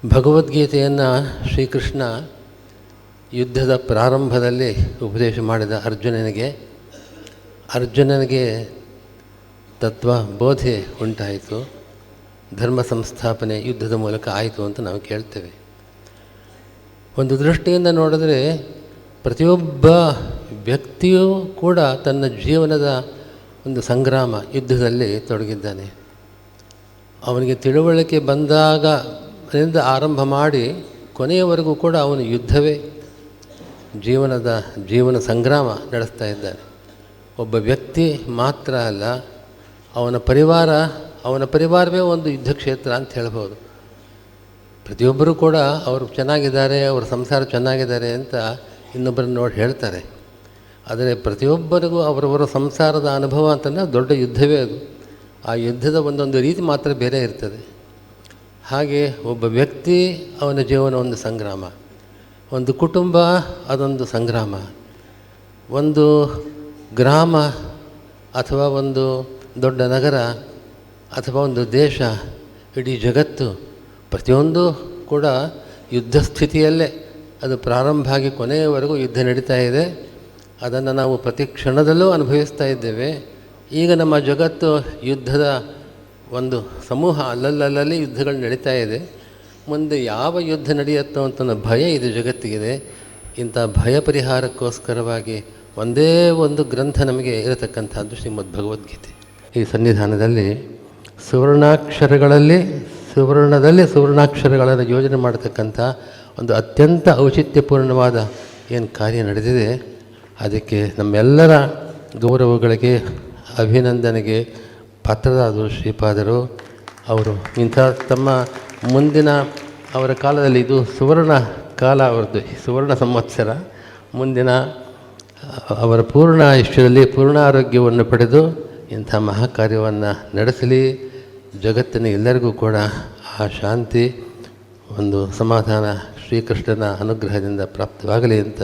ಭಗವದ್ಗೀತೆಯನ್ನು ಶ್ರೀಕೃಷ್ಣ ಯುದ್ಧದ ಪ್ರಾರಂಭದಲ್ಲಿ ಉಪದೇಶ ಮಾಡಿದ ಅರ್ಜುನನಿಗೆ ತತ್ವ ಬೋಧೆ ಉಂಟಾಯಿತು. ಧರ್ಮ ಸಂಸ್ಥಾಪನೆ ಯುದ್ಧದ ಮೂಲಕ ಆಯಿತು ಅಂತ ನಾವು ಕೇಳ್ತೇವೆ. ಒಂದು ದೃಷ್ಟಿಯಿಂದ ನೋಡಿದ್ರೆ ಪ್ರತಿಯೊಬ್ಬ ವ್ಯಕ್ತಿಯೂ ಕೂಡ ತನ್ನ ಜೀವನದ ಒಂದು ಸಂಗ್ರಾಮ ಯುದ್ಧದಲ್ಲಿ ತೊಡಗಿದ್ದಾನೆ. ಅವನಿಗೆ ತಿಳುವಳಿಕೆ ಬಂದಾಗ ಅದರಿಂದ ಆರಂಭ ಮಾಡಿ ಕೊನೆಯವರೆಗೂ ಕೂಡ ಅವನು ಯುದ್ಧವೇ ಜೀವನ ಸಂಗ್ರಾಮ ನಡೆಸ್ತಾ ಇದ್ದಾನೆ. ಒಬ್ಬ ವ್ಯಕ್ತಿ ಮಾತ್ರ ಅಲ್ಲ, ಅವನ ಪರಿವಾರವೇ ಒಂದು ಯುದ್ಧ ಕ್ಷೇತ್ರ ಅಂತ ಹೇಳ್ಬೋದು. ಪ್ರತಿಯೊಬ್ಬರೂ ಕೂಡ ಅವರು ಚೆನ್ನಾಗಿದ್ದಾರೆ, ಅವ್ರ ಸಂಸಾರ ಚೆನ್ನಾಗಿದ್ದಾರೆ ಅಂತ ಇನ್ನೊಬ್ಬರನ್ನ ನೋಡಿ ಹೇಳ್ತಾರೆ. ಆದರೆ ಪ್ರತಿಯೊಬ್ಬರಿಗೂ ಅವರವರ ಸಂಸಾರದ ಅನುಭವ ಅಂತಂದರೆ ದೊಡ್ಡ ಯುದ್ಧವೇ ಅದು. ಆ ಯುದ್ಧದ ಒಂದೊಂದು ರೀತಿ ಮಾತ್ರ ಬೇರೆ ಇರ್ತದೆ. ಹಾಗೆ ಒಬ್ಬ ವ್ಯಕ್ತಿ ಅವನ ಜೀವನ ಒಂದು ಸಂಗ್ರಾಮ, ಒಂದು ಕುಟುಂಬ ಅದೊಂದು ಸಂಗ್ರಾಮ, ಒಂದು ಗ್ರಾಮ ಅಥವಾ ಒಂದು ದೊಡ್ಡ ನಗರ ಅಥವಾ ಒಂದು ದೇಶ, ಇಡೀ ಜಗತ್ತು ಪ್ರತಿಯೊಂದು ಕೂಡ ಯುದ್ಧ ಸ್ಥಿತಿಯಲ್ಲೇ ಅದು ಪ್ರಾರಂಭ ಆಗಿ ಕೊನೆಯವರೆಗೂ ಯುದ್ಧ ನಡೀತಾ ಇದೆ. ಅದನ್ನು ನಾವು ಪ್ರತಿ ಕ್ಷಣದಲ್ಲೂ ಅನುಭವಿಸ್ತಾ ಇದ್ದೇವೆ. ಈಗ ನಮ್ಮ ಜಗತ್ತು ಯುದ್ಧದ ಒಂದು ಸಮೂಹ, ಅಲ್ಲಲ್ಲಿ ಯುದ್ಧಗಳು ನಡೀತಾ ಇದೆ. ಮುಂದೆ ಯಾವ ಯುದ್ಧ ನಡೆಯುತ್ತೋ ಅಂತ ಭಯ ಇದು ಜಗತ್ತಿಗಿದೆ. ಇಂಥ ಭಯ ಪರಿಹಾರಕ್ಕೋಸ್ಕರವಾಗಿ ಒಂದೇ ಒಂದು ಗ್ರಂಥ ನಮಗೆ ಇರತಕ್ಕಂಥದ್ದು ಶ್ರೀಮದ್ ಭಗವದ್ಗೀತೆ. ಈ ಸನ್ನಿಧಾನದಲ್ಲಿ ಸುವರ್ಣದಲ್ಲಿ ಸುವರ್ಣಾಕ್ಷರಗಳನ್ನು ಯೋಜನೆ ಮಾಡತಕ್ಕಂಥ ಒಂದು ಅತ್ಯಂತ ಔಚಿತ್ಯಪೂರ್ಣವಾದ ಏನು ಕಾರ್ಯ ನಡೆದಿದೆ, ಅದಕ್ಕೆ ನಮ್ಮೆಲ್ಲರ ಗೌರವಗಳಿಗೆ ಅಭಿನಂದನೆಗೆ ಪಾತ್ರರಾದರು ಶ್ರೀಪಾದರು. ಅವರು ಇಂಥ ತಮ್ಮ ಮುಂದಿನ ಅವರ ಕಾಲದಲ್ಲಿ ಇದು ಸುವರ್ಣ ಕಾಲ, ಅವರದ್ದು ಸುವರ್ಣ ಸಂವತ್ಸರ. ಮುಂದಿನ ಅವರ ಪೂರ್ಣ ಆಯುಷ್ಯದಲ್ಲಿ ಪೂರ್ಣ ಆರೋಗ್ಯವನ್ನು ಪಡೆದು ಇಂಥ ಮಹಾಕಾರ್ಯವನ್ನು ನಡೆಸಲಿ. ಜಗತ್ತಿನ ಎಲ್ಲರಿಗೂ ಕೂಡ ಆ ಶಾಂತಿ, ಒಂದು ಸಮಾಧಾನ ಶ್ರೀಕೃಷ್ಣನ ಅನುಗ್ರಹದಿಂದ ಪ್ರಾಪ್ತವಾಗಲಿ ಅಂತ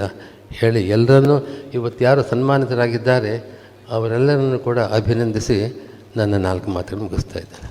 ಹೇಳಿ, ಎಲ್ಲರನ್ನೂ ಇವತ್ತು ಯಾರು ಸನ್ಮಾನಿತರಾಗಿದ್ದಾರೆ ಅವರೆಲ್ಲರನ್ನು ಕೂಡ ಅಭಿನಂದಿಸಿ ನನ್ನ 4 ಮಾತನ್ನು ಮುಗಿಸ್ತಾ ಇದ್ದೇನೆ.